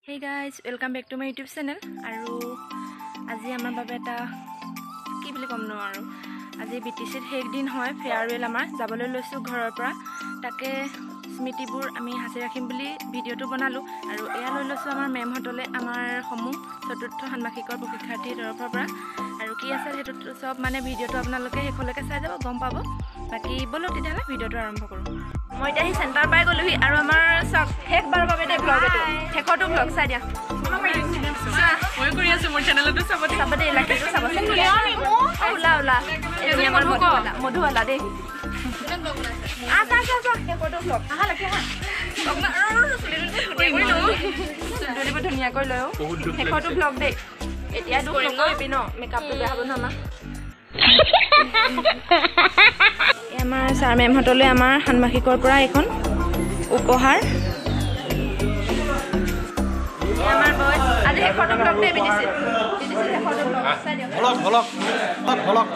Hey guys, welcome back to my YouTube channel. আৰু আজি আমাৰ বাবে এটা কি বুলি কম ন আৰু আজি বিটিচিৰ শেষ দিন হয় ফেয়াৰৱেল আমাৰ যাবলৈ লৈছো ঘৰৰ পৰা তাকে স্মৃতিবোৰ আমি হাসি ৰাখিম বুলি ভিডিওটো বনালো আৰু এয়া লৈ লৈছো আমাৰ মেম হতলে আমাৰ সমূহ চতুৰ্থ ষান্মাসিকৰ পৰীক্ষাৰ্থীৰ তৰফৰ পৰা আৰু কি আছে হেতু সব মানে ভিডিওটো আপোনালোকে হেকলৈকে চাই যাব গম পাব বাকি বলো তেতিয়ালে ভিডিওটো আৰম্ভ কৰো মই এতিয়া সেন্টাৰ পাই গলহি আৰু আমাৰ শেষবাৰৰ বাবে দে ব্লগ এটো শেষৰটো ব্লগ চাই দিয়া মই কৰি আছো মোৰ চেনেলটো চাবতে লাকিটো চাবতে ওলা এই আমাৰ মধুৱালা দে আছা শেষৰটো ব্লগ আহা লাকি আহা দুলিব ধুনীয়া কৰি লয় শেষৰটো ব্লগ দে এতিয়া দুখ নকৰিবি ন মেকআপটো বেয়া হ'ব নহয় আমাৰ ছাৰ মেম হতলে আমাৰ ষান্মাসিকৰ পৰা এখন উপহাৰ আমাৰ বয় আজি শেষৰটো ব্লগ দে বিদিছে শেষৰটো ব্লগ চাই দিও ব্লগ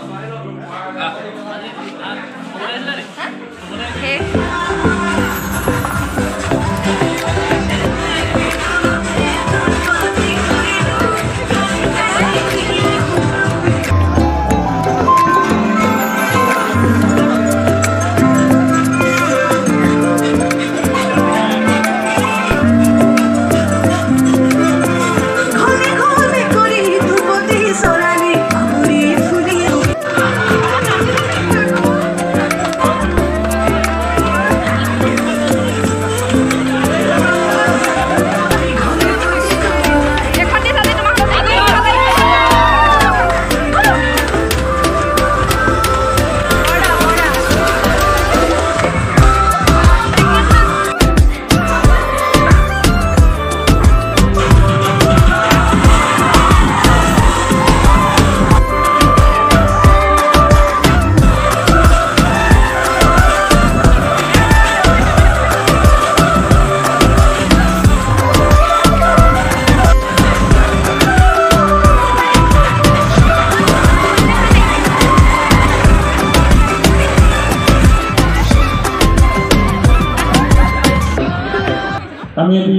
আমি এটি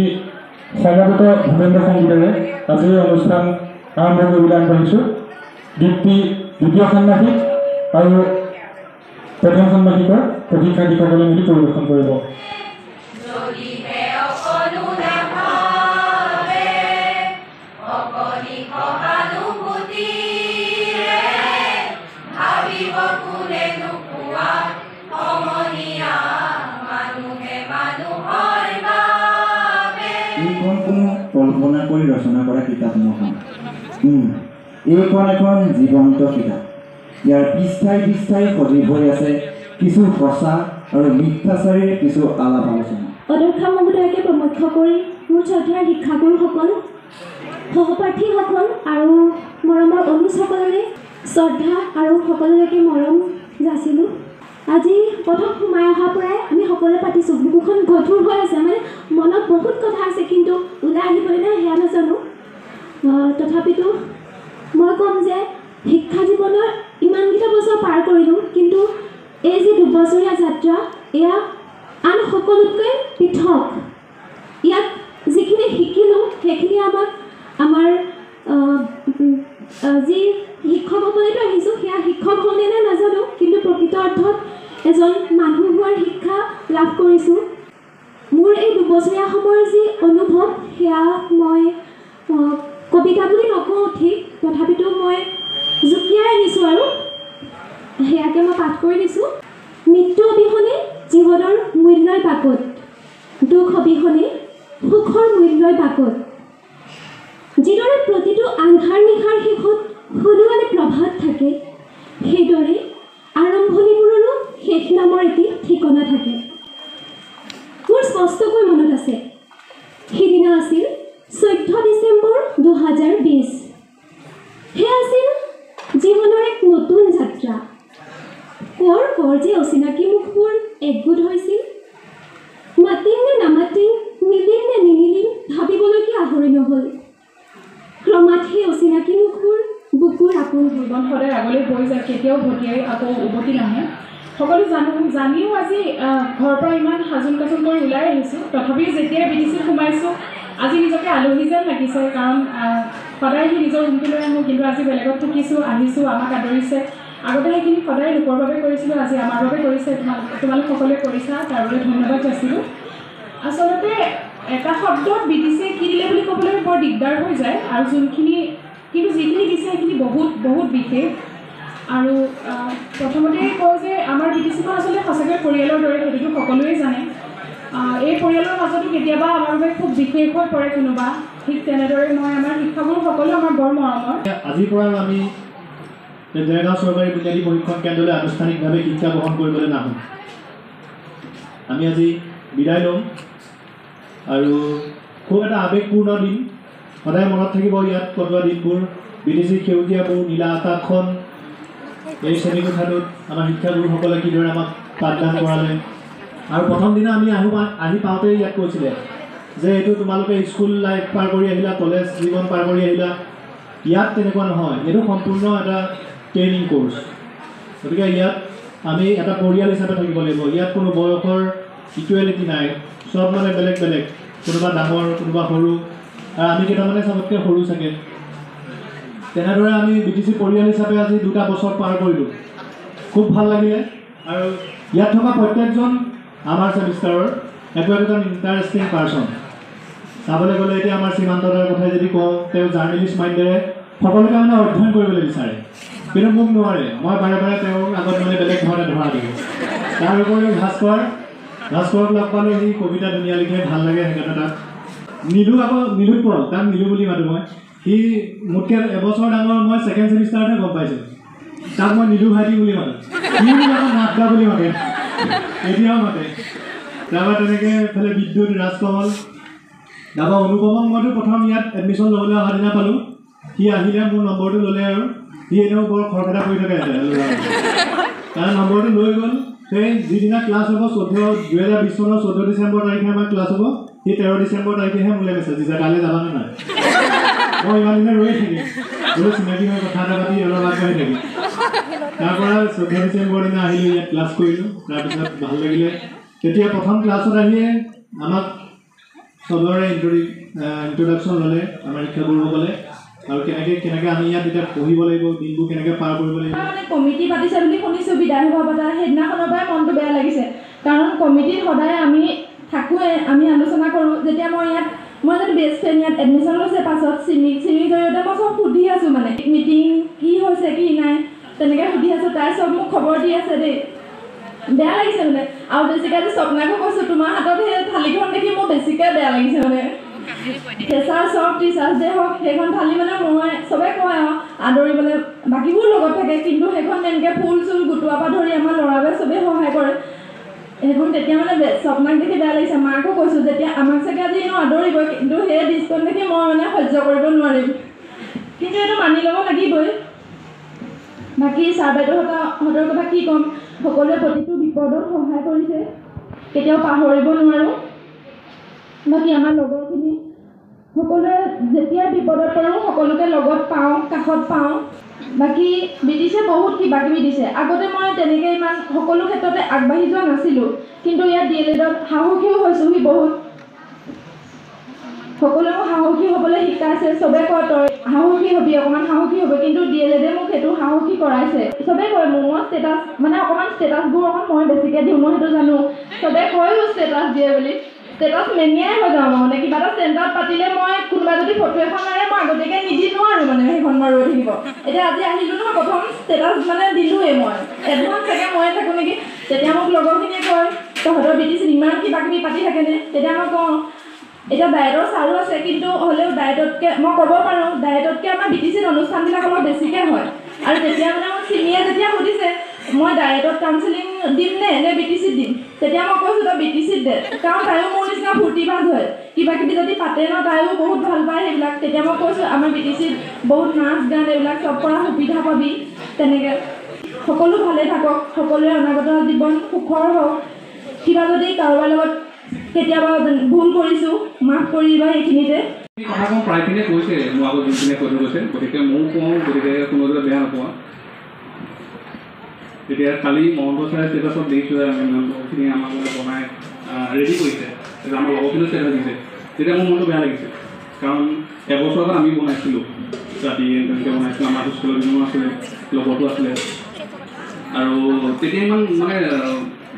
স্বাগত ভূপেন্দ্ৰ সংগীতেৰে আজিৰ অনুষ্ঠান আৰম্ভ কৰিবলৈ আগবাঢ়িছোঁ দীপ্তি দ্বিতীয় ষান্মাসিক আৰু প্ৰথম ষান্মাসিকৰ প্ৰশিক্ষাৰ্থীসকলে মিলি পৰিৱেশন কৰিব কল্পনা কৰি ৰচনা কৰা কিতাপ নহয় এইখন এখন জীৱন্ত কিতাপ ইয়াৰ পৃষ্ঠাই সজীৱ হৈ আছে কিছু সঁচা আৰু মিথ্যাচাৰীৰ কিছু আলাপ আলোচনা অধ্যক্ষ মহোদয়কে প্ৰমুখ্য কৰি মোৰ শ্ৰদ্ধাৰ শিক্ষাগুৰুসকল সহপাঠীসকল আৰু মৰমৰ অনুজসকললৈ শ্ৰদ্ধা আৰু সকলোলৈকে মৰম যাচিলোঁ আজি প্ৰথম সোমাই অহাৰ পৰাই আমি সকলোৱে পাতিছোঁ বুকুখন গধুৰ হৈ আছে মানে মনত বহুত কথা আছে কিন্তু ওলাই আহিবলৈ নাই সেয়া নাজানো তথাপিতো মই ক'ম যে শিক্ষা জীৱনৰ ইমানকেইটা বছৰ পাৰ কৰিলোঁ কিন্তু এই যি দুবছৰীয়া যাত্ৰা এয়া আন সকলোতকৈ পৃথক ইয়াত যিখিনি শিকিলোঁ সেইখিনি আমাৰ যি শিক্ষকসকলেতো আহিছোঁ সেয়া শিক্ষক হ'লনে নে নাজানো কিন্তু প্ৰকৃত অৰ্থত এজন মানুহ হোৱাৰ শিক্ষা লাভ কৰিছোঁ মোৰ এই দুবছৰীয়া সময়ৰ যি অনুভৱ সেয়া মই কবিতা বুলি নকওঁ ঠিক তথাপিতো মই জুকিয়াই আনিছোঁ আৰু সেয়াকে মই পাঠ কৰি দিছোঁ মৃত্যু অবিহনে জীৱনৰ মূল্যই পাকত দুখ অবিহনে সুখৰ মূল্যই পাকত যিদৰে প্ৰতিটো আন্ধাৰ নিশাৰ শেষত সোণোৱালে প্ৰভাত থাকে সেইদৰে আৰম্ভণিবোৰৰো শেষ নামৰ এটি ঠিকনা থাকে মোৰ স্পষ্টকৈ মনত আছে সিদিনা আছিল 14 ডিচেম্বৰ 2020 সেয়া আছিল জীৱনৰ এক নতুন যাত্ৰা কৰ যে অচিনাকি মুখবোৰ একগোট হৈছিল মাতিম নে নামাতিম মিলিম নে নিমিলিম ভাবিবলৈকে আহৰি নহ'ল ক্ৰমাৎ সেই অচিনাকি মুখবোৰ বুকুৰ আপোন জীৱন সদায় আগলৈ বৈ যায় কেতিয়াও ভটিয়াই আকৌ উভতি নাহে সকলো জানিও আজি ঘৰৰ পৰা ইমান সাজোন কাজোন কৰি ওলাই আহিছোঁ তথাপিও যেতিয়াই বিটিচিত সোমাইছোঁ আজি নিজকে আলহী যেন লাগিছে, কাৰণ সদায় সি নিজৰ ৰুমটো লৈ আহোঁ, কিন্তু আজি বেলেগত থাকিছোঁ, আহিছোঁ, আমাক আদৰিছে। আগতে সেইখিনি সদায় লোকৰ বাবে কৰিছিলোঁ, আজি আমাৰ বাবে কৰিছে। তোমালোক সকলোৱে কৰিছা, তাৰ বাবে ধন্যবাদ যাচিলোঁ। আচলতে এটা শব্দত BTC কি দিলে বুলি ক'বলৈ বৰ দিগদাৰ হৈ যায়, আৰু কিন্তু যিখিনি দিছে সেইখিনি বহুত বহুত বিশেষ। আৰু প্ৰথমতে কওঁ যে আমাৰ BTCখন আচলতে সঁচাকৈ পৰিয়ালৰ দৰে, সেইটোতো সকলোৱে জানে। এই পৰিয়ালৰ মাজতো কেতিয়াবা আমাৰ বাবে খুব বিশেষ হৈ পৰে কোনোবা, ঠিক তেনেদৰে মই আমাৰ শিক্ষাগুৰু সকলো আমাৰ বৰ মৰমৰ। আজিৰ পৰা আমি দেৰগাঁও চৰকাৰী বুনিয়াদী প্ৰশিক্ষণ কেন্দ্ৰলৈ আনুষ্ঠানিকভাৱে শিক্ষা গ্ৰহণ কৰিবলৈ নাহোঁ। আমি আজি বিদায় ল'ম, আৰু খুব এটা আৱেগপূৰ্ণ দিন, সদায় মনত থাকিব ইয়াত কটোৱা দিনবোৰ। BTC সেউজীয়া বহু নীলা আকাশখন, এই শ্ৰেণীকোঠাটোত আমাৰ শিক্ষাগুৰুসকলে কিদৰে আমাক পাঠদান কৰালে। আৰু প্ৰথম দিনা আমি আহি পাওঁতেই ইয়াত কৈছিলে যে এইটো তোমালোকে স্কুল লাইফ পাৰ কৰি আহিলা, কলেজ জীৱন পাৰ কৰি আহিলা, ইয়াত তেনেকুৱা নহয়, এইটো সম্পূৰ্ণ এটা ট্ৰেইনিং কোৰ্চ। গতিকে ইয়াত আমি এটা পৰিয়াল হিচাপে থাকিব লাগিব। ইয়াত কোনো বয়সৰ ইকুৱেলিটি নাই, চব মানে বেলেগ বেলেগ, কোনোবা ডাঙৰ কোনোবা সৰু, আৰু আমি কেইটামানে চবতকৈ সৰু চাগে। তেনেদৰে আমি BTC পৰিয়াল হিচাপে আজি 2টা বছৰ পাৰ কৰিলোঁ, খুব ভাল লাগিলে। আৰু ইয়াত থকা প্ৰত্যেকজন আমাৰ ছেমিষ্টাৰৰ একোজন ইণ্টাৰেষ্টিং পাৰ্চন। চাবলৈ গ'লে এতিয়া আমাৰ সীমান্তদাৰ কথাই যদি কওঁ, তেওঁ জাৰ্নেলিষ্ট মাইণ্ডেৰে সকলোকে মানে অধ্যয়ন কৰিবলৈ বিচাৰে, কিন্তু মোক নোৱাৰে। মই বাৰে বাৰে তেওঁৰ আগত মানে বেলেগ ধৰণে ধৰা দিওঁ। তাৰ উপৰিও ভাস্কৰক লগ পালোঁ, সি কবিতা ধুনীয়া লিখে, ভাল লাগে সেইকাৰণে তাক। নীলুক পল, তাক নীলু বুলি মাতোঁ মই। সি মোতকৈ এবছৰ ডাঙৰ, মই 2nd ছেমিষ্টাৰতে গম পাইছোঁ। তাক মই নীলু ভাইটি বুলি মাতোঁ, সি নাট গা বুলি মাতে, এতিয়াও মাতে। তাৰপৰা তেনেকৈ এইফালে বিদ্যুৎ, ৰাজকমল, তাৰপৰা অনুপমক মইতো প্ৰথম ইয়াত এডমিশ্যন ল'বলৈ অহা দিনা পালোঁ। সি আহিলে মোৰ নম্বৰটো ল'লে, আৰু সি এনেও বৰ খৰখেদা কৰি থাকে তাৰ নম্বৰটো লৈ গ'ল। সেই যিদিনা ক্লাছ হ'ব 2020 চনৰ 14 ডিচেম্বৰ তাৰিখে আমাৰ ক্লাছ হ'ব, সি 13 ডিচেম্বৰ তাৰিখেহে মোলৈ মেছেজ দিছে, কাইলৈ যাবানে নাই। মই ইমান দিনে ৰৈ থাকিম, বোলো চিনাকি হৈ কথা এটা পাতি অলপ আগবাঢ়ি থাকিম। তাৰপৰা 14 ডিচেম্বৰ দিনা আহিলোঁ, ইয়াত ক্লাছ কৰিলোঁ। তাৰপিছত ভাল লাগিলে। তেতিয়া প্ৰথম ক্লাছত আহিয়ে আমাক চবৰে ইণ্ট্ৰডাকশ্যন ল'লে আমাৰ শিক্ষাগুৰুসকলে, আৰু কেনেকৈ আমি ইয়াত এতিয়া পঢ়িব লাগিব, দিনবোৰ কেনেকৈ পাৰ কৰিব লাগিব। মানে কমিটি পাতিছে বুলি শুনিছোঁ, বিদায় সভা পতা, সেইদিনাখনৰ পৰাই মনটো বেয়া লাগিছে। কাৰণ কমিটিত সদায় আমি থাকোঁৱে, আমি আলোচনা কৰোঁ। যেতিয়া মই যদি বেষ্ট ফ্ৰেণ্ড ইয়াত এডমিশ্যন লৈছে, পাছত চিমিৰ জৰিয়তে মই চব সুধি আছোঁ, মানে মিটিং কি হৈছে কি নাই তেনেকৈ সুধি আছোঁ। তাই চব মোক খবৰ দি আছে দেই, বেয়া লাগিছে মানে। আৰু বেছিকৈ আজি স্বপ্নাকো কৈছোঁ, তোমাৰ হাতত সেই থালিখন দেখি মোৰ বেছিকৈ বেয়া লাগিছে মানে। ফ্ৰেছাৰ্ছ হওক, টিচাৰ্ছ ডে হওক, সেইখন থালি মানে মই চবেই কয় আৰু আদৰিবলৈ, বাকীবোৰ লগত থাকে, কিন্তু সেইখন তেনেকৈ ফুল চুল গোটোৱাৰ পৰা ধৰি আমাৰ ল'ৰাবোৰে চবেই সহায় কৰে। সেইখন তেতিয়া মানে স্বপ্নাক দেখি বেয়া লাগিছে। মাকো কৈছোঁ, যেতিয়া আমাক চাগে আজি এনেও আদৰিবই, কিন্তু সেই দৃশ্যখন দেখি মই মানে সহ্য কৰিব নোৱাৰিম, কিন্তু এইটো মানি ল'ব লাগিবই। বাকী ছাৰ বাইদেউহঁতৰ কথা কি ক'ম, সকলোৱে প্ৰতিটো বিপদত সহায় কৰিছে, কেতিয়াও পাহৰিব নোৱাৰোঁ। বাকী আমাৰ লগৰখিনি সকলোৱে যেতিয়া বিপদত পৰোঁ, সকলোকে লগত পাওঁ, কাষত পাওঁ। বাকী BTCয়ে বহুত কিবা কিবি দিছে। আগতে মই তেনেকৈ ইমান সকলো ক্ষেত্ৰতে আগবাঢ়ি যোৱা নাছিলোঁ, কিন্তু ইয়াত DLEDত সাহসীও হৈছোঁহি বহুত। সকলোৱে মোক সাহসী হ'বলৈ শিকাইছে। চবেই কয় তই সাহসী হ'বি, অকণমান সাহসী হ'বি, কিন্তু DLEDে মোক সেইটো সাহসী কৰাইছে। চবেই কয় মোৰ মই ষ্টেটাছ মানে অকণমান ষ্টেটাছবোৰ মই বেছিকৈ দিওঁ, মই সেইটো জানো। চবেই কয়ো ষ্টেটাছ দিয়ে বুলি, ষ্টেটাছ মেনিয়াই হৈ যাওঁ মানে। কিবা এটা চেণ্টাৰত পাতিলে মই কোনোবা যদি ফটো এখন মাৰে, মই আগতীয়াকৈ নিদি নোৱাৰোঁ মানে, সেইখন মই ৰৈ থাকিব। এতিয়া আজি আহিলোঁ নহয়, প্ৰথম ষ্টেটাছ মানে দিলোঁৱেই মই, এডভান্স চাগে ময়ে থাকোঁ নেকি। তেতিয়া মোক লগৰখিনিয়ে কয় তহঁতৰ BTCত ইমান কিবা কিবি পাতি থাকেনে। তেতিয়া মই কওঁ এতিয়া ডায়েটৰ ছাৰো আছে, কিন্তু হ'লেও ডায়েটতকৈ মই ক'ব পাৰোঁ, ডায়েটতকৈ আমাৰ BTCত অনুষ্ঠানবিলাক অলপ বেছিকৈ হয়। আৰু তেতিয়া মানে মোক চিনিয়ে যেতিয়া সুধিছে মই ডায়েটত কাউন্সেলিং দিম নে BTCত দিম, তেতিয়া মই কৈছোঁ তই BTCত দে, কাৰণ তাইও মোৰ নিচিনা ফূৰ্তিবাজ হয়। কিবা কিবি যদি পাতে ন, তাইও বহুত ভাল পায় সেইবিলাক। তেতিয়া মই কৈছোঁ আমাৰ BTCত বহুত নাচ গান এইবিলাক চব কৰা সুবিধা পাবি। তেনেকৈ সকলো ভালে থাকক, সকলোৰে অনাগত জীৱন সুখৰ হওক। কিবা যদি কাৰোবাৰ লগত কেতিয়াবা ভুল কৰিছোঁ, মাফ কৰিবা এইখিনিতে। কথা কওঁ প্ৰায়খিনিয়ে কৈছে, মোৰ আগত যোনখিনিয়ে কৈ গৈছে, গতিকে ময়ো কওঁ, গতিকে কোনোদৰে বেয়া নোপোৱা। এতিয়া কালি মহন্ত ছাৰে ষ্টেটাছত দেখিছোঁ যে আমি বহুতখিনি আমাক বনাই ৰেডি কৰিছে, আমাৰ লগৰখিনিও ষ্টেটাছ দিছে। তেতিয়া মোৰ মনটো বেয়া লাগিছে কাৰণ এবছৰ আগত আমি বনাইছিলোঁ ৰাতি তেনেকৈ বনাইছিলোঁ আমাৰ হোষ্টেলৰ দিনো আছিলে লগতো আছিলে আৰু তেতিয়া ইমান মানে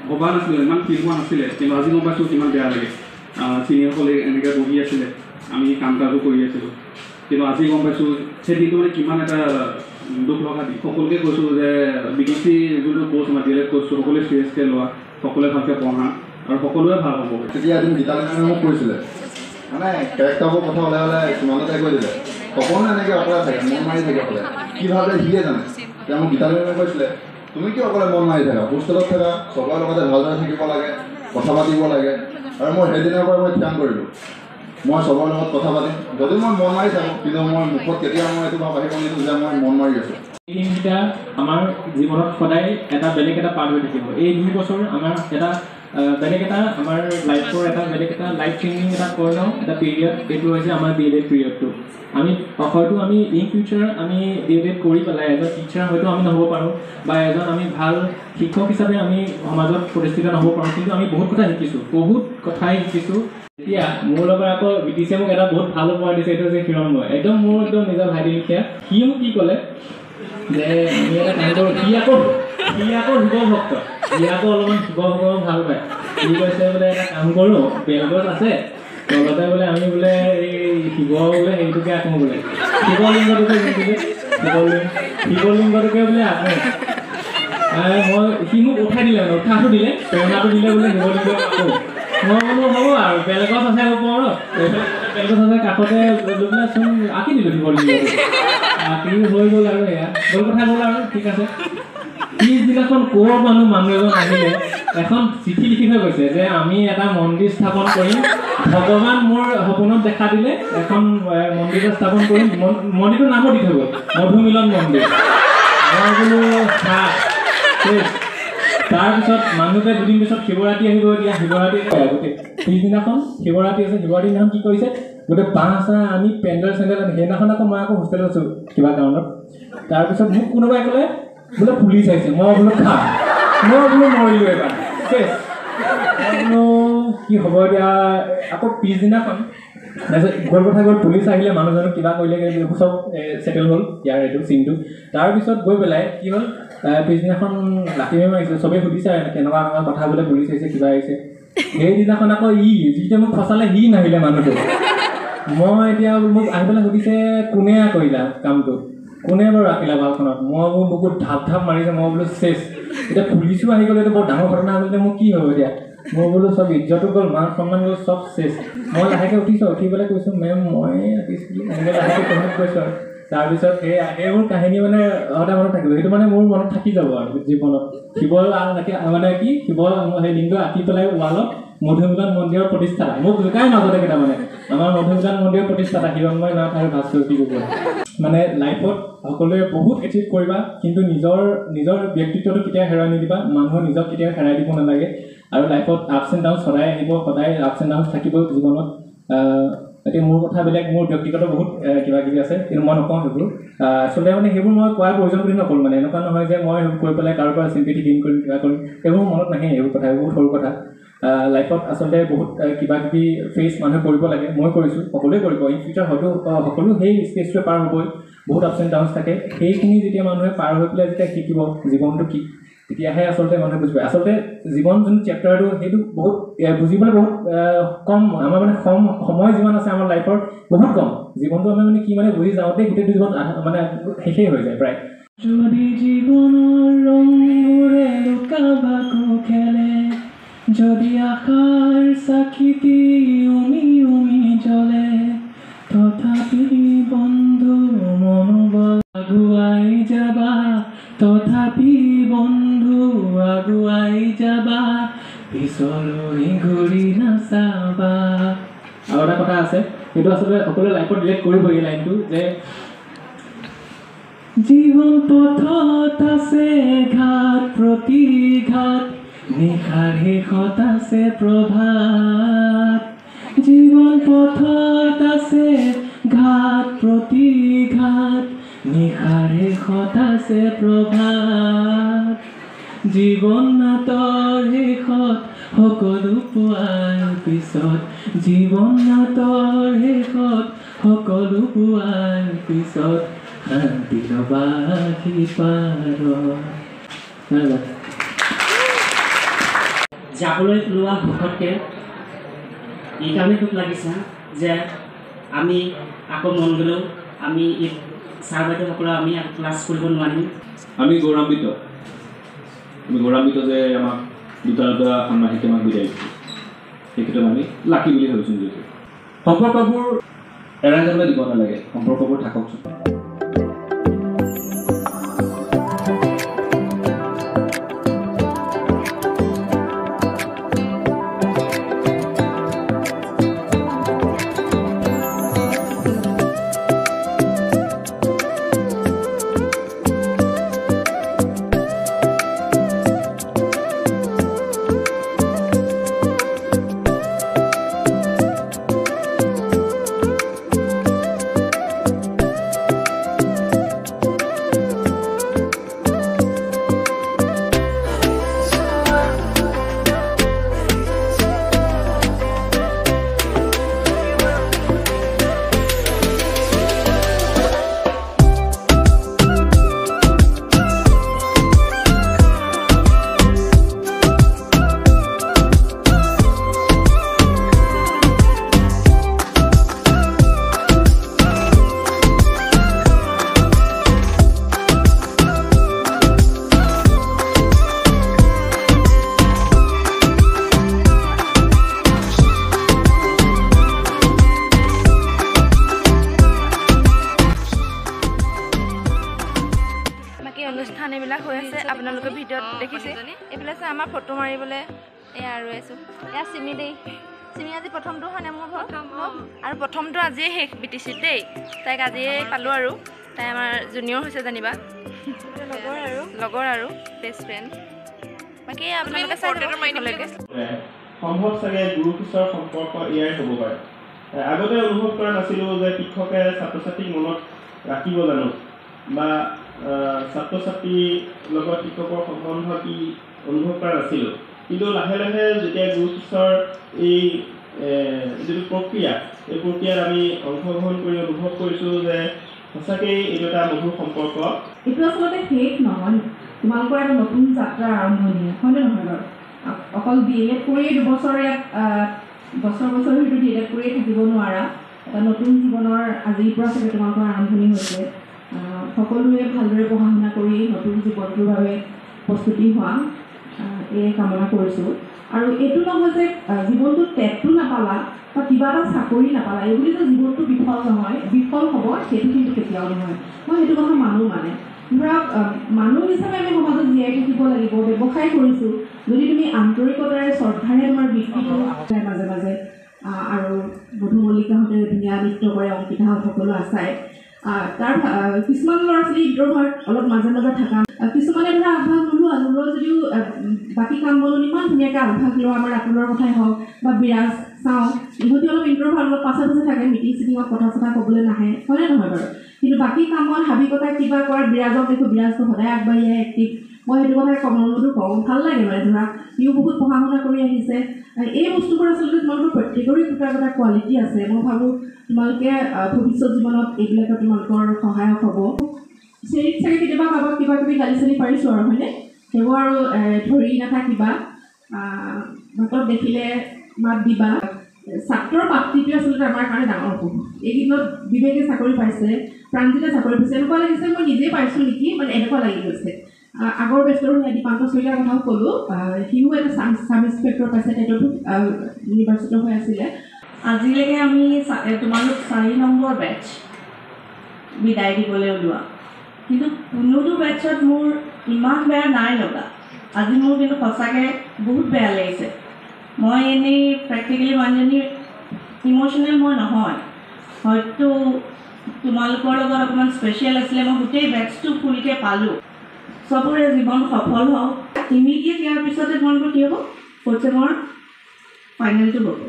ভবা নাছিলোঁ ইমান ফিল হোৱা নাছিলে কিন্তু আজি গম পাইছোঁ কিমান বেয়া লাগে চিনিয়ৰসকলে এনেকৈ বহি আছিলে আমি কাম কাজো কৰি আছিলোঁ কিন্তু আজি গম পাইছোঁ সেই দিনটো মানে কিমান এটা দুখ লগা দিন সকলোকে কৈছোঁ যে BTC যোনটো কোৰ্চ আমাৰ DLED কোৰ্চটো সকলোৱে চিৰিয়াছকৈ লোৱা সকলোৱে ভালকৈ পঢ়া আৰু সকলোৱে ভাল হ'ব তেতিয়া এদিন গীতালি মেমে মোক কৈছিলে মানে কেৰেক্টাৰবোৰ কথা ওলাই ওলাই কিমানতে কৈ দিলে সপোনে এনেকৈ অকলে থাকে মন মাৰি থাকে অকলে কি ভাবে সিয়ে জানে তেতিয়া মোক গীতালি মেমে কৈছিলে তুমি কিয় অকলে মন মাৰি থাকা হোষ্টেলত থাকা চবৰে লগতে ভালদৰে থাকিব লাগে কথা পাতিব লাগে আৰু মই সেইদিনাৰ পৰা মই ধ্যান কৰিলোঁ মই চবৰে লগত কথা পাতিম যদি মই মন মাৰি থাকোঁ কিন্তু মই মুখত কেতিয়াও মই এইটো ভাব আহিব নিদিওঁ যে মই মন মাৰি আছোঁ এই দিনকেইটা আমাৰ জীৱনত সদায় এটা বেলেগ এটা পাৰ্ট হৈ থাকিব এই 2 বছৰ আমাৰ এটা বেলেগ এটা আমাৰ লাইফৰ এটা বেলেগ এটা লাইফ চেঞ্জিং এটা কৈ লওঁ এটা পিৰিয়ড এইটো হৈছে আমাৰ DLED পিৰিয়ডটো আমি হয়তো আমি ইন ফিউচাৰ আমি DLED কৰি পেলাই এজন টিচাৰ হয়তো আমি নহ'ব পাৰোঁ বা এজন আমি ভাল শিক্ষক হিচাপে আমি সমাজত প্ৰতিষ্ঠিত নহ'ব পাৰোঁ কিন্তু আমি বহুত কথা শিকিছোঁ বহুত কথাই শিকিছোঁ এতিয়া মোৰ লগত আকৌ BTC মোক এটা বহুত ভাল উপহাৰ দিছে এইটো হৈছে হিৰণময় একদম মোৰ একদম নিজৰ ভাইটি লিখীয়া সি মোক কি ক'লে যে আমি এটা কাম কৰোঁ সি আকৌ শিৱভক্ত সি আকৌ অলপমান শিৱভক্ত ভাল পায় সি কৈছে বোলে এটা কাম কৰোঁ বেলগছ আছে তলতে বোলে আমি বোলে এই শিৱ বোলে সেইটোকে আঁকো বোলে শিৱলিংগটোকে শিৱলিংগটোকে বোলে আঁকো মই সি মোক উঠাই দিলে মানে উৎসাহটো দিলে প্ৰেৰণাটো দিলে বোলে শিৱলিংগ আঁকো মই বোলো হ'ব আৰু বেলগছ আছে ওপৰত বেলগছ আছে কাষতে লৈ পেলাই চোন আঁকি দিলোঁ শিৱলিংগটো আঁকি হৈ গ'ল আৰু এয়া গ'ল কথা গ'ল আৰু ঠিক আছে পিছদিনাখন ক'ৰ মানুহ এজন আহিলে এখন চিঠি লিখি থৈ গৈছে যে আমি এটা মন্দিৰ স্থাপন কৰিম ভগৱান মোৰ সপোনত দেখা দিলে এখন মন্দিৰ স্থাপন কৰিম মন্দিৰটোৰ নামো দি থৈ গ'ল মধুমিলন মন্দিৰ মই বোলো তাৰপিছত মানুহটোৱে 2 দিন পিছত শিৱৰাত্ৰি আহিব এতিয়া শিৱৰাত্ৰি গোটেই পিছদিনাখন শিৱৰাত্ৰি আছে শিৱৰাত্ৰিৰ দিনাখন কি কৰিছে গোটেই বাঁহ চাহ আনি পেণ্ডেল চেণ্ডেল আনি সেইদিনাখন আকৌ মই আকৌ হোষ্টেলত আছোঁ কিবা কাৰণত তাৰপিছত মোক কোনোবাই ক'লে বোলে পুলিচ আহিছে মই বোলো মই বোলো মৰিলোঁ এবাৰ বোলো কি হ'ব এতিয়া আকৌ পিছদিনাখন তাৰপিছত গ'ল কথা গ'ল পুলিচ আহিলে মানুহজনক কিবা কৰিলে চব ছেটেল হ'ল ইয়াৰ এইটো চিনটো তাৰপিছত গৈ পেলাই কি হ'ল পিছদিনাখন ৰাতি মেম আহিছে চবেই সুধিছে আৰু কেনেকুৱা কথা বোলে পুলিচ আহিছে কিবা আহিছে সেইদিনাখন আকৌ যিটো মোক ফচালে সি নাহিলে মানুহটো মই এতিয়া মোক আহি পেলাই সুধিছে কোনে কৰিলা কামটো কোনে বাৰু ৰাখিলা ভালখনত মই বোলো বুকুত ঢাপ মাৰিছে মই বোলো চেছ এতিয়া পুলিচো আহি গ'লে এইটো বৰ ডাঙৰ ঘটনা হ'লে মোৰ কি হ'ব এতিয়া মই বোলো চব ইজ্জতো গ'ল মান সন্মান গ'ল চব চেছ মই লাহেকৈ উঠিছোঁ উঠি পেলাই কৈছোঁ মেম মই আঁকিছিলোঁ এনেকৈ লাহেকৈ কথাত কৈছোঁ আৰু তাৰপিছত সেইবোৰ কাহিনী মানে সদায় মনত থাকিব সেইটো মানে মোৰ মনত থাকি যাব আৰু জীৱনত শিৱ মানে কি শিৱ সেই লিংগ আঁকি পেলাই ৱালত মধুমিলন মন্দিৰৰ প্ৰতিষ্ঠাতা মোক জোকাই মাজতে কেইটা মানে আমাৰ মধুমিলন মন্দিৰৰ প্ৰতিষ্ঠাতা হিৰণময় নাথ আৰু ভাস্কৰজী গগৈ মানে লাইফত সকলোৱে বহুত এচিভ কৰিবা কিন্তু নিজৰ ব্যক্তিত্বটো কেতিয়াও হেৰাই নিদিবা মানুহৰ নিজক কেতিয়াও হেৰাই দিব নালাগে আৰু লাইফত আপছ এণ্ড ডাউনছ সদায় আহিব সদায় আপছ এণ্ড ডাউনছ থাকিব জীৱনত এতিয়া মোৰ কথা বেলেগ মোৰ ব্যক্তিগত বহুত কিবা কিবি আছে কিন্তু মই নকওঁ সেইবোৰ আচলতে মানে সেইবোৰ মই কোৱাৰ প্ৰয়োজন বুলি নকৰোঁ মানে এনেকুৱা নহয় যে মই সেইবোৰ কৰি পেলাই কাৰোবাৰ পৰা চিম্পেথি গেইন কৰিম কিবা কৰিম সেইবোৰ মনত নাহে এইবোৰ কথা বহুত সৰু কথা লাইফত আচলতে বহুত কিবা কিবি ফেচ মানুহে কৰিব লাগে মই কৰিছোঁ সকলোৱে কৰিব ইন ফিউচাৰ হয়তো সকলো সেই ষ্টেজটোৱে পাৰ হ'বই বহুত আপছ এণ্ড ডাউনছ থাকে সেইখিনি যেতিয়া মানুহে পাৰ হৈ পেলাই যেতিয়া শিকিব জীৱনটো কি তেতিয়াহে আচলতে মানুহে বুজিব আচলতে জীৱন যোনটো চেপ্টাৰটো সেইটো বহুত বুজিবলৈ বহুত কম আমাৰ মানে সময় যিমান আছে আমাৰ লাইফৰ বহুত কম জীৱনটো আমি মানে কি মানে বুজি যাওঁতে গোটেইটো জীৱন মানে শেষেই হৈ যায় প্ৰায় যদি জীৱনৰ ৰংবোৰে লুকাবাকো খেলে যদি আশাৰ চাকিটি উমি জ্বলে তথাপি বন্ধু মনোবল আগুৱাই যাবা তথাপি বন্ধু আগুৱাই যাবা পিছলৈ ঘূৰি নাচাবা আৰু এটা কথা আছে সেইটো আচলতে সকলোৱে লাইফত ৰিলেট কৰিব এই লাইনটো যে জীৱন পথত আছে ঘাট প্ৰতিঘাত নিশাৰ শেষত আছে প্ৰভাত জীৱন পথত আছে ঘাট প্ৰতিঘাত নিশাৰ শেষত আছে প্ৰভাত জীৱন নাটৰ শেষত সকলো পোৱাৰ পিছত জীৱনৰ শেষত সকলো পোৱাৰ পিছত শান্তি ল'বা সিপাৰত। ধন্যবাদ। যাবলৈ ওলোৱা ভকতকে এইকাৰণে দুখ লাগিছে যে আমি আকৌ মন গ'লেও আমি এই ছাৰ বাইদেউসকলক আমি ক্লাছ কৰিব নোৱাৰিম। আমি গৌৰৱান্বিত যে আমাক দুটা ষাণ্মাসিকে আমাক বিদায় দিছে। সেই ক্ষেত্ৰত আমি লাকি বুলি ভাবিছোঁ যিহেতু। সম্পৰ্কবোৰ এৰাই যাবলৈ দিব নালাগে, সম্পৰ্কবোৰ থাককচোন। অনুষ্ঠান এইবিলাক হৈ আছে, আপোনালোকে ভিডিঅ'ত দেখিছে। এইফালে আছে আমাৰ ফটো মাৰিবলৈ এয়া আৰু আছোঁ। এয়া চিমি দেই, চিমি আজি প্ৰথমটো হয়নে মোৰ ঘৰ? আৰু প্ৰথমটো আজিয়ে শেষ BTCত দেই। তাইক আজিয়ে পালোঁ আৰু তাই আমাৰ জুনিয়ৰ হৈছে জানিবা, লগৰ আৰু বেষ্ট ফ্ৰেণ্ড। বাকী আপোনালোকে সম্ভৱ চাগে গুৰু শিষ্যৰ সম্পৰ্ক এয়াই হ'ব পাৰে। আগতে অনুভৱ কৰা নাছিলোঁ যে শিক্ষকে ছাত্ৰ ছাত্ৰীক মনত ৰাখিব জানো, বা ছাত্ৰ ছাত্ৰীৰ লগত শিক্ষকৰ সম্বন্ধ কি অনুভৱ কৰা নাছিলোঁ। কিন্তু লাহে লাহে যেতিয়া গুৰু শিষ্যৰ এই যিটো প্ৰক্ৰিয়া, এই প্ৰক্ৰিয়াত আমি অংশগ্ৰহণ কৰি অনুভৱ কৰিছোঁ যে সঁচাকেই এইটো এটা মধুৰ সম্পৰ্ক। এইটো আচলতে শেষ নহয়, তোমালোকৰ এটা নতুন যাত্ৰাৰ আৰম্ভণি, হয়নে নহয় বাৰু? অকল DLED কৰিয়ে দুবছৰ ইয়াত বছৰ হয়তো DLED কৰিয়ে থাকিব নোৱাৰা। এটা নতুন জীৱনৰ আজিৰ পৰা চাগে তোমালোকৰ আৰম্ভণি হৈছে। সকলোৱে ভালদৰে পঢ়া শুনা কৰি নতুন জীৱনটোৰ বাবে প্ৰস্তুতি হোৱা এই কামনা কৰিছোঁ। আৰু এইটো নহয় যে জীৱনটোত টেটটো নাপালা বা কিবা এটা চাকৰি নাপালা এই বুলি যে জীৱনটো বিফল নহয়, বিফল হ'ব সেইটো কিন্তু কেতিয়াও নহয়। মই সেইটো কথা মানো। মানে ধৰক মানুহ হিচাপে আমি সমাজত জীয়াই থাকিব লাগিব, ব্যৱসায় কৰিছোঁ। যদি তুমি আন্তৰিকতাৰে শ্ৰদ্ধাৰে তোমাৰ বৃত্তিটো মাজে মাজে আৰু মধু মল্লিকাহঁতে ধুনীয়া নৃত্য কৰে, অংকিতাহঁত সকলো আছাই। তাৰ কিছুমান ল'ৰা ছোৱালী ইণ্ট্ৰভাৰ্ট, অলপ মাজে মাজে থকা, কিছুমানে ধৰা আভ্যাস নোলোৱা যদিও বাকী কাম বনত ইমান ধুনীয়াকৈ আভ্যাস লোৱা, আমাৰ ৰাতুলৰ কথাই হওক বা বিৰাজ চাওঁ, ইহঁতি অলপ ইণ্ট্ৰভাৰ্ট, অলপ পাছে পাছে থাকে, মিটিং চিটিঙত কথা চথা ক'বলৈ নাহে, হয়নে নহয় বাৰু? কিন্তু বাকী কামত হাবিকতা কিবা কৰাত বিৰাজক দেখোঁ, বিৰাজটো সদায় আগবাঢ়ি আহে, এক্টিভ। মই সেইটো কথাই কমলতো কওঁ, ভাল লাগে মানে ধৰা সিও বহুত পঢ়া শুনা কৰি আহিছে। এই বস্তুবোৰ আচলতে তোমালোকৰ প্ৰত্যেকৰে দুটা এটা কোৱালিটি আছে। মই ভাবোঁ তোমালোকে ভৱিষ্যত জীৱনত এইবিলাকে তোমালোকৰ সহায়ক হ'ব। চেৰিত চাগে কেতিয়াবা কাৰোবাক কিবা কিবি গালি চালি পাৰিছোঁ আৰু, হয়নে? সেইবোৰ আৰু ধৰি নাথাকিবা, ভাতত দেখিলে মাত দিবা। ছাত্ৰৰ প্ৰাপ্তিটোৱে আচলতে আমাৰ কাৰণে ডাঙৰ হ'ব। এইকেইদিনত বিবেকে চাকৰি পাইছে, প্ৰাঞ্জিতে চাকৰি পাইছে, এনেকুৱা লাগিছে মই নিজেই পাইছোঁ নেকি, মানে এনেকুৱা লাগি গৈছে। আগৰ বেষ্টৰ দীপাংকৰ শইকীয়াৰ কথাও ক'লোঁ, সিও এটা ছাবইন্সপেক্টৰ পাইছে, তেখেততো নিৰ্বাচিত হৈ আছিলে। আজিলৈকে আমি তোমালোক 4 নম্বৰ বেটছ বিদায় দিবলৈ ওলোৱা, কিন্তু কোনোটো বেটছত মোৰ ইমান বেয়া নাই লগা। আজি মোৰ কিন্তু সঁচাকৈ বহুত বেয়া লাগিছে। মই এনেই প্ৰেক্টিকেলি মানুহজনী ইম'চনেল মই নহয়, হয়তো তোমালোকৰ লগত অকণমান স্পেচিয়েল আছিলে। মই গোটেই বেটছটো ফুলকৈ পালোঁ। চবৰে জীৱন সফল হওক। ইমিডিয়েট ইয়াৰ পিছতে তোমালোকৰ কি হ'ব, 4th চেমৰ ফাইনেলটো হ'ব।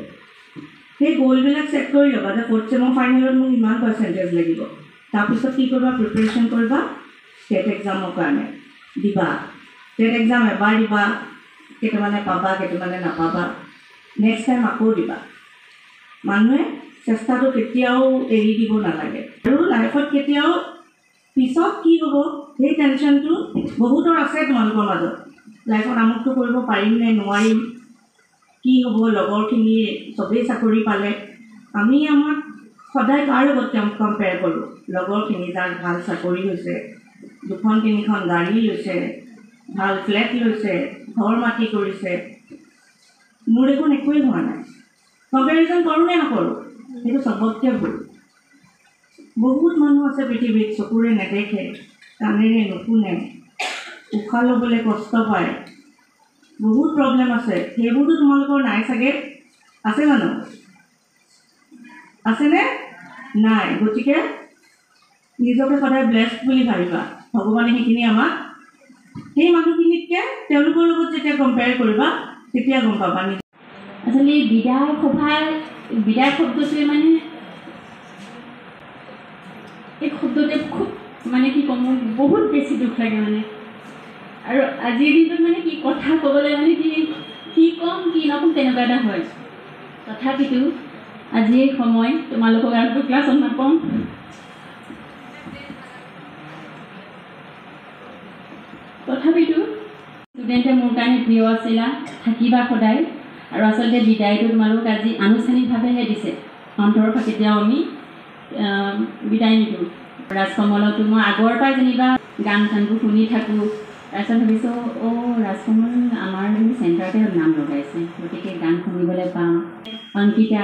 সেই গ'লবিলাক ছেট কৰি ল'বা যে 4th চেমৰ ফাইনেলত মোক ইমান পাৰ্চেণ্টেজ লাগিব। তাৰপিছত কি কৰিবা, প্ৰিপেৰেশ্যন কৰিবা ষ্টেট এক্সামৰ কাৰণে, দিবা। ষ্টেট এক্সাম এবাৰ দিবা, কেইটামানে পাবা কেইটামানে নাপাবা নেক্সট টাইম আকৌ দিবা মানুহে চেষ্টাটো কেতিয়াও এৰি দিব নালাগে আৰু লাইফত কেতিয়াও পিছত কি হ'ব সেই টেনশ্যনটো বহুতৰ আছে তোমালোকৰ মাজত লাইফত আমুকটো কৰিব পাৰিম নে নোৱাৰিম কি হ'ব লগৰখিনি চবেই চাকৰি পালে আমি আমাক সদায় কাৰ লগত কম্পেয়াৰ কৰোঁ লগৰখিনি যাৰ ভাল চাকৰি হৈছে 2-3খন গাড়ী লৈছে ভাল ফ্লেট লৈছে ঘৰ মাটি কৰিছে মোৰ দেখোন একোৱেই হোৱা নাই কম্পেৰিজন কৰোঁ নে নকৰোঁ সেইটো চবতকৈ ভুল বহুত মানুহ আছে পৃথিৱীত চকুৰে নেদেখে কাণেৰে নুশুনে উশাহ ল'বলৈ কষ্ট পায় বহুত প্ৰব্লেম আছে সেইবোৰতো তোমালোকৰ নাই চাগে আছে জানো আছেনে নাই গতিকে নিজকে সদায় ব্লেছড বুলি ভাবিবা ভগৱানে সেইখিনি আমাক সেই মানুহখিনিতকৈ তেওঁলোকৰ লগত যেতিয়া কম্পেয়াৰ কৰিবা তেতিয়া গম পাবা আচলতে বিদায় শব্দটোৱে মানে এই শব্দটোৱে খুব মানে কি ক'ম মোৰ বহুত বেছি দুখ লাগে মানে আৰু আজিৰ দিনটোত মানে কি কথা ক'বলৈ মানে কি ক'ম কি নক'ম তেনেকুৱা এটা হয় তথাপিতো আজি এই সময় তোমালোকক আৰু ক্লাছত নাপাম তথাপিতো ষ্টুডেণ্টে মোৰ কাৰণে প্ৰিয় আছিলা থাকিবা সদায় আৰু আচলতে বিদায়টো তোমালোক আজি আনুষ্ঠানিকভাৱেহে দিছে অন্তৰৰ পৰা কেতিয়াও আমি বিদায় নিদিওঁ ৰাজকমলতো মই আগৰ পৰাই যেনিবা গান চানবোৰ শুনি থাকোঁ তাৰপিছত ভাবিছোঁ ৰাজকমল আমাৰ চেণ্টাৰতে নাম লগাইছে গতিকে গান শুনিবলৈ পাম অংকিতা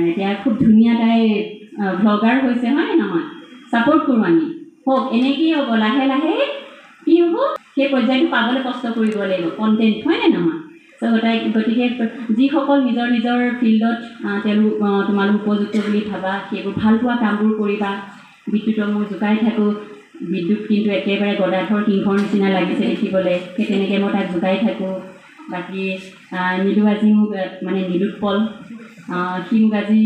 এতিয়া খুব ধুনীয়া তাই ভ্লগাৰ হৈছে হয় নহয় ছাপোৰ্ট কৰোঁ আমি হওক এনেকেই হ'ব লাহে লাহে কি হ'ব সেই পৰ্যায়টো পাবলৈ কষ্ট কৰিব লাগিব কণ্টেণ্ট হয়নে নহয় গতিকে যিসকল নিজৰ নিজৰ ফিল্ডত তোমালোক উপযুক্ত বুলি ভাবা সেইবোৰ ভাল পোৱা কামবোৰ কৰিবা বিদ্যুতক মই জোকাই থাকোঁ বিদ্যুৎ কিন্তু একেবাৰে গদাধৰ সিংহৰ নিচিনা লাগিছে দেখিবলৈ সেই তেনেকৈ মই তাক জোকাই থাকোঁ বাকী নীলু আজি মোক মানে নীলোৎপল সি মোক আজি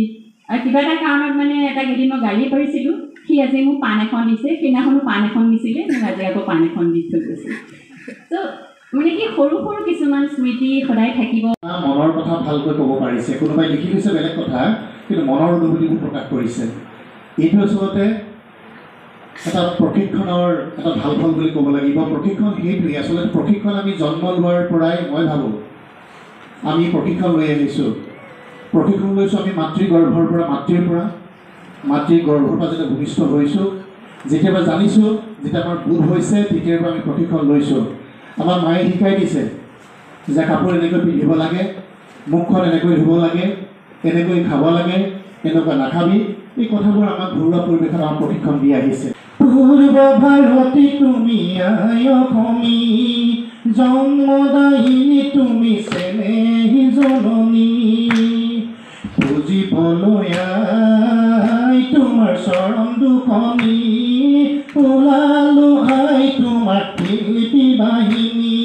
কিবা এটা কাৰণত মানে এটা কেইদিন মই গালি পাৰিছিলোঁ সি আজি মোক পাণ এখন দিছে সেইদিনাখনো পাণ এখন দিছিলে মোক আজি আকৌ পাণ এখন দি থৈ গৈছে ত' মানে কি সৰু সৰু কিছুমান স্মৃতি সদায় থাকিব মনৰ কথা ভালকৈ ক'ব পাৰিছে কোনোবাই লিখি দিছে বেলেগ কথা কিন্তু মনৰ অনুভূতিবোৰ প্ৰকাশ কৰিছে এইটো আচলতে এটা প্ৰশিক্ষণৰ এটা ভাল ফল বুলি ক'ব লাগিব প্ৰশিক্ষণ সেইটোৱেই আচলতে প্ৰশিক্ষণ আমি জন্ম লোৱাৰ পৰাই মই ভাবোঁ আমি প্ৰশিক্ষণ লৈ আহিছোঁ প্ৰশিক্ষণ লৈছোঁ আমি মাতৃৰ গৰ্ভৰ পৰা মাতৃৰ গৰ্ভৰ পৰা যেতিয়া ভূমিষ্ঠ হৈছোঁ যেতিয়াৰ পৰা জানিছোঁ যেতিয়া আমাৰ বোধ হৈছে তেতিয়াৰ পৰা আমি প্ৰশিক্ষণ লৈছোঁ আমাৰ মায়ে শিকাই দিছে যে কাপোৰ এনেকৈ পিন্ধিব লাগে মুখখন এনেকৈ ধুব লাগে এনেকৈ খাব লাগে এনেকুৱা নাখাবি এই কথাবোৰ আমাক ঘৰুৱা পৰিৱেশত আমাক প্ৰশিক্ষণ দি আহিছে পূৰ্ব ভাৰতী তুমি আই অসমী জন্মদায়িনী তুমি চেনেহী জননী বুজিবলৈ আই তোমাৰ চৰণ দুখনি ওলালো আই তোমাৰ শিল্পী বাহিনী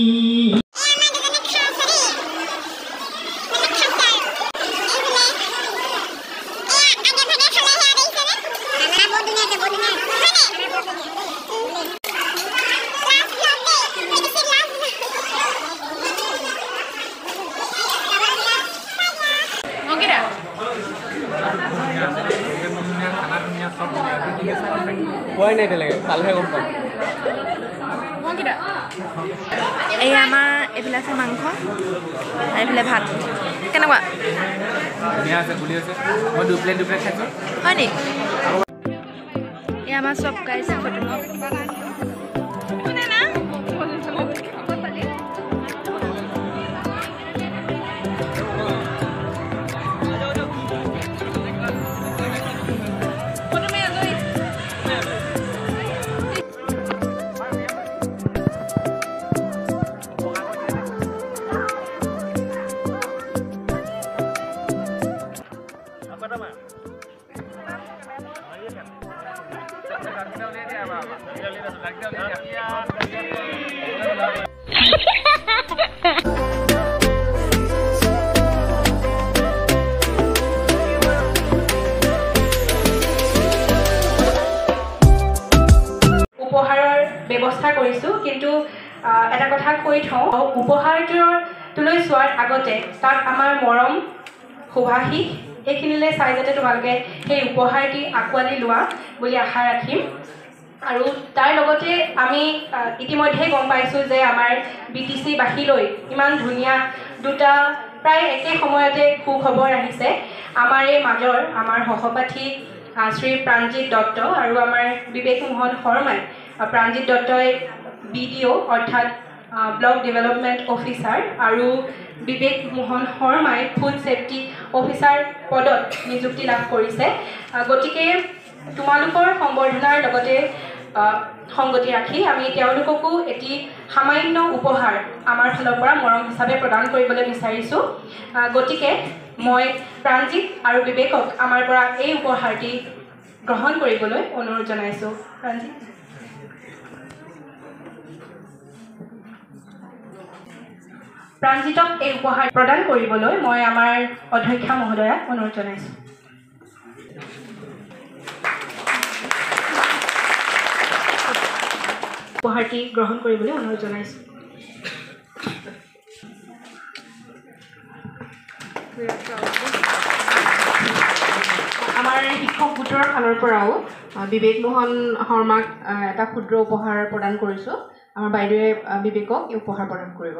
খোৱাই নাই তেনেকৈ খালেহে গম পাম এই আমাৰ এইফালে আছে মাংস আৰু এইফালে ভাত কেনেকুৱা ধুনীয়া আছে বুলি আছে মই দুই প্লেট খাইছোঁ হয় নি এই আমাৰ চব গাইছে ফটো উপহাৰৰ ব্যৱস্থা কৰিছোঁ কিন্তু এটা কথা কৈ থওঁ, উপহাৰটোলৈ চোৱাৰ আগতে তাত আমাৰ মৰম সুভাষিস এইখিনিলৈ চাই যাতে তোমালোকে সেই উপহাৰটি আঁকোৱালি লোৱা বুলি আশা ৰাখিম। আৰু তাৰ লগতে আমি ইতিমধ্যে গম পাইছোঁ যে আমাৰ BTC-বাসীলৈ ইমান ধুনীয়া দুটা প্ৰায় একে সময়তে সুখবৰ আহিছে। আমাৰ এই মাজৰ আমাৰ সহপাঠী শ্ৰী প্ৰাণজিৎ দত্ত আৰু আমাৰ বিবেক মোহন শৰ্মাই, প্ৰাণজিৎ দত্তই BDO অৰ্থাৎ ব্লক ডেভেলপমেণ্ট অফিচাৰ আৰু বিবেক মোহন শৰ্মাই ফুড ছেফটি অফিচাৰ পদত নিযুক্তি লাভ কৰিছে। গতিকে তোমালোকৰ সম্বৰ্ধনাৰ লগতে সংগতি ৰাখি আমি তেওঁলোককো এটি সামান্য উপহাৰ আমাৰ ফালৰ পৰা মৰম হিচাপে প্ৰদান কৰিবলৈ বিচাৰিছোঁ। গতিকে মই প্ৰাণজিৎ আৰু বিবেকক আমাৰ পৰা এই উপহাৰটি গ্ৰহণ কৰিবলৈ অনুৰোধ জনাইছোঁ। প্ৰাণজিৎ। প্ৰাণজিতক এই উপহাৰ প্ৰদান কৰিবলৈ মই আমাৰ অধ্যক্ষা মহোদয়াক অনুৰোধ জনাইছোঁ। উপহাৰটি গ্ৰহণ কৰিবলৈ অনুৰোধ জনাইছোঁ। আমাৰ শিক্ষক গোটৰ ফালৰ পৰাও বিবেক মোহন শৰ্মাক এটা ক্ষুদ্ৰ উপহাৰ প্ৰদান কৰিছোঁ। আমাৰ বাইদেৱে বিবেকক এই উপহাৰ প্ৰদান কৰিব।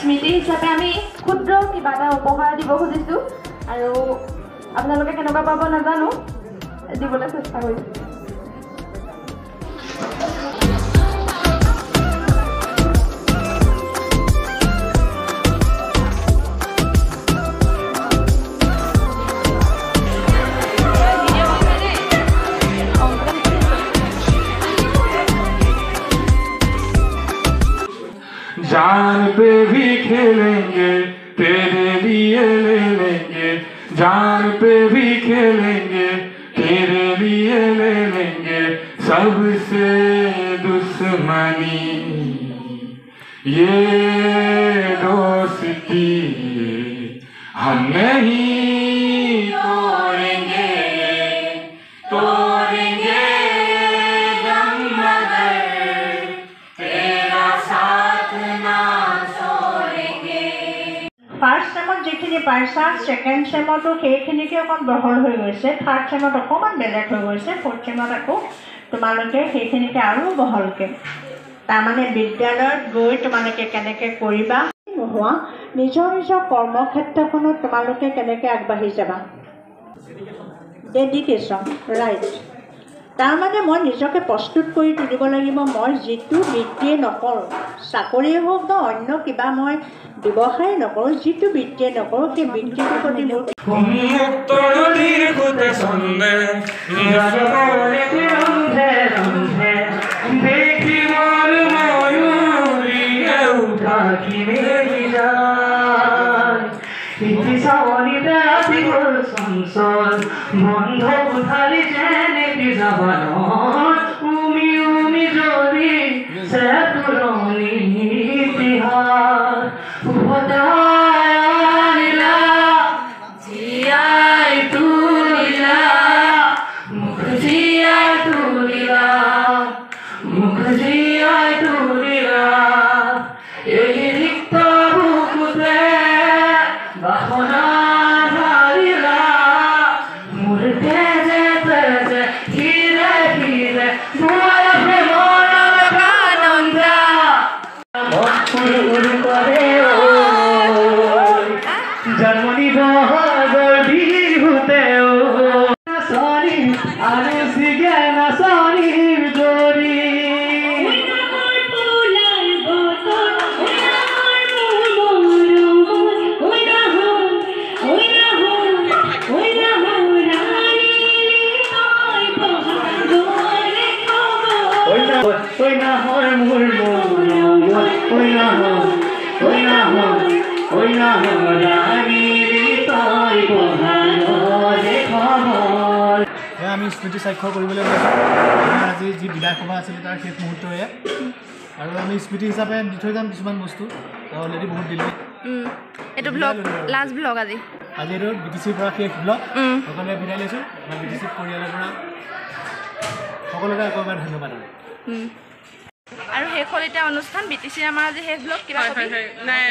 স্মৃতি হিচাপে আমি ক্ষুদ্ৰ কিবা এটা উপহাৰ দিব খুজিছোঁ আৰু আপোনালোকে কেনেকুৱা পাব নাজানো, দিবলৈ চেষ্টা কৰিছোঁ। जान पे भी खेलेंगे तेरे लिए ले लेंगे, जान पे भी खेलेंगे तेरे लिए ले लेंगे, सबसे दुश्मनी ये दोस्ती हम नहीं तोड़ेंगे तोड़ेंगे दम मगर तेरा साथ ना छोड़ेंगे। ফাৰ্ষ্ট চেমত যিখিনি পাইছা ছেকেণ্ড চেমতো সেইখিনিকে অকণ বহল হৈ গৈছে, থাৰ্ড চেমত অকণমান বেলেগ হৈ গৈছে, ফ'ৰ্থ চেমত আকৌ তোমালোকে সেইখিনিকে আৰু বহলকৈ তাৰমানে বিদ্যালয়ত গৈ তোমালোকে কেনেকৈ কৰিবা নোহোৱা নিজৰ নিজৰ কৰ্মক্ষেত্ৰখনত তোমালোকে কেনেকৈ আগবাঢ়ি যাবা। Dedication right. তাৰমানে মই নিজকে প্ৰস্তুত কৰি তুলিব লাগিব, মই যিটো বৃত্তিয়ে নকৰোঁ, চাকৰিয়ে হওক বা অন্য কিবা মই ব্যৱসায় নকৰোঁ, যিটো বৃত্তিয়ে নকৰোঁ সেই বৃত্তিটোৰ প্ৰতি মোৰ বন্ধ কোঠালি যেনে উমি উমি জৰি পুৰণি ইতিহাস উভতাইলা জীয়াই তুলিলা মুখ জীয়াই তুলিলা মুখ জীয়াই তুলিলা এই ৰিক্ত বুকুতে বাসনা ধাৰিলা মোৰ তেজে তেজে ধীৰে ধীৰে মোৰ প্ৰেমৰ আনন্দা উৰু কৰে জন্মনি বহাগৰ বিহুতে নাচনি আৰু চিগে নাচনিৰ জৰি আমি স্মৃতি স্বাক্ষৰ কৰিবলৈ গৈছোঁ। আজি যি বিদায় সভা আছিলে তাৰ শেষ মুহূৰ্তৰে আৰু আমি স্মৃতি হিচাপে দি থৈ যাম কিছুমান বস্তু অলৰেডি বহুত দিলোঁ। এইটো ব্লগ লাষ্ট ব্লগ আজি এইটো BTCৰ পৰা শেষ ব্লগ সকলোৱে বিদায় লৈছোঁ। BTC পৰিয়ালৰ পৰা সকলোকে আকৌ এবাৰ ধন্যবাদ। আৰু শেষ হ'ল এতিয়া অনুষ্ঠান BTCৰ আমাৰ আজি শেষ ব্লগ। কিবা নাই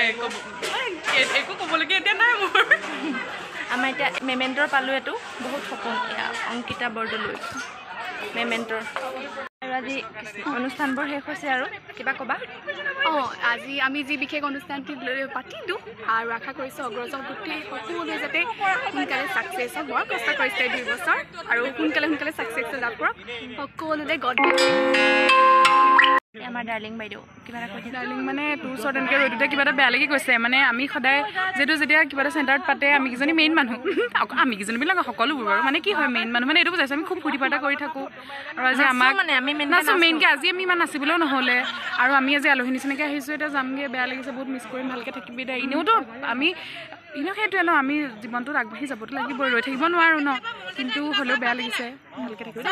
একো ক'বলগীয়া এতিয়া নাই মোৰ। আমাৰ এতিয়া মেমেণ্টৰ পালোঁ, এইটো বহুত সপোন অংকিতা বৰদলৈ মেমেণ্টৰ। আৰু আজি অনুষ্ঠানবোৰ শেষ হৈছে আৰু কিবা ক'বা? আজি আমি যি বিশেষ অনুষ্ঠানটি পাতিলোঁ আৰু আশা কৰিছোঁ অগ্ৰজক গোটেই সকলোৱে যাতে সোনকালে ছাকচেছ হওক। বৰ কষ্ট কৰিছে 2 বছৰ আৰু সোনকালে ছাকচেছ লাভ কৰক সকলোৰে গড। আমাৰ ডাৰ্লিং বাইদেউ কিবা এটা কৈছে। ডাৰ্লিং মানে তোৰ ওচৰত এনেকৈ ৰৈ কিবা এটা বেয়া লাগি গৈছে। মানে আমি সদায় যিহেতু যেতিয়া কিবা এটা চেণ্টাৰত পাতে আমি কেইজনী মেইন মানুহ, আমি কেইজনীবিলাক সকলোবোৰ বাৰু মানে কি হয় মেইন মানুহ মানে এইটো বুজাইছোঁ আমি খুব ফূৰ্তি ফাৰ্তা কৰি থাকোঁ। আৰু আজি আমাক মানে আমি নাচোঁ মেইনকৈ আজি আমি ইমান নাচিবলৈও নহ'লে আৰু আমি আজি আলহী নিচিনাকৈ আহিছোঁ। এতিয়া যামগৈ, বেয়া লাগিছে, বহুত মিছ কৰিম, ভালকৈ থাকিবি দে। এনেওতো আমি সেইটোৱে ন, আমি জীৱনটোত আগবাঢ়ি যাবতো লাগিবই, ৰৈ থাকিব নোৱাৰোঁ ন, কিন্তু হ'লেও বেয়া লাগিছে, ভালকৈ থাকিবি দেই।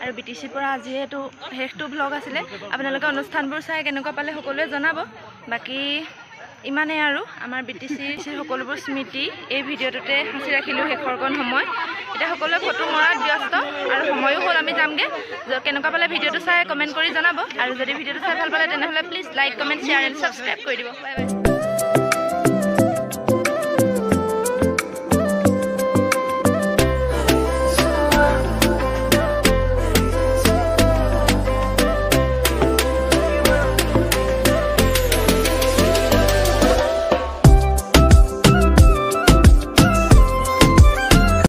আৰু BTCৰ পৰা আজি এইটো শেষটো ব্লগ আছিলে। আপোনালোকে অনুষ্ঠানবোৰ চাই কেনেকুৱা পালে সকলোৱে জনাব। বাকী ইমানেই আৰু আমাৰ BTCৰ সকলোবোৰ স্মৃতি এই ভিডিঅ'টোতে সাঁচি ৰাখিলোঁ শেষৰকণ সময়। এতিয়া সকলোৱে ফটো মৰাত ব্যস্ত আৰু সময়ো হ'ল, আমি যামগৈ। কেনেকুৱা পালে ভিডিঅ'টো চাই কমেণ্ট কৰি জনাব। আৰু যদি ভিডিঅ'টো চাই ভাল পালে তেনেহ'লে please like, comment, share and subscribe কৰি দিব। Bye bye.